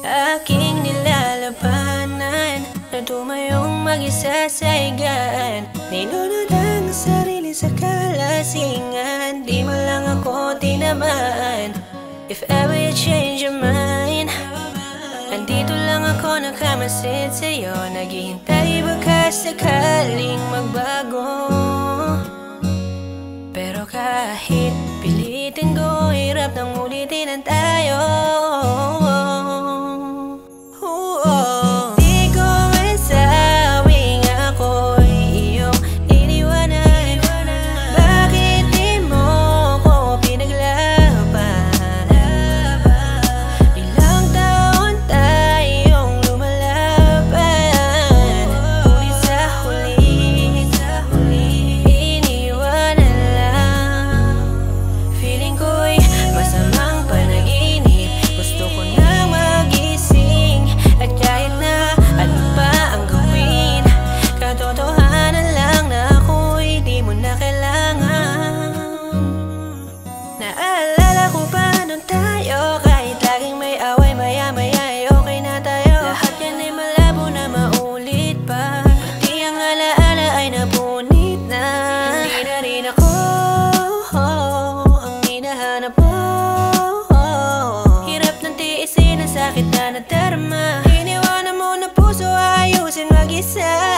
aking nilalabanan na tumayong mag-isa sa higaan. Ninunod ang sarili sa kalasingan, di mo lang ako tinamaan. If ever you change your mind, andito lang ako nakamasid sa'yo. Naghihintay baka sakaling magbago. Pero kahit pilitin ko, hirap nang ulitin ang tayo. Di ko masawing ako'y iyong iniwanan. Bakit di mo ko pinaglaban? Ilang taon tayong lumalaban, ngunit sa huli iniwanan lang. Feeling ko'y masamang panaginip, gusto ko na magising. At kahit na ano pa ang gawin, katotohanan lang na ako'y di mo na kailangan. Naalala ko pa nun tayo, kahit laging may away, maya-maya ay okay na tayo. Lahat yan ay malabo na maulit pa, pati ang alaala ay napunit na. Hindi na rin ako ang hinahanap mo. Hirap ng tiisin ang sakit na nadarama. Iniwanan mo na puso, ayusin mag-isa.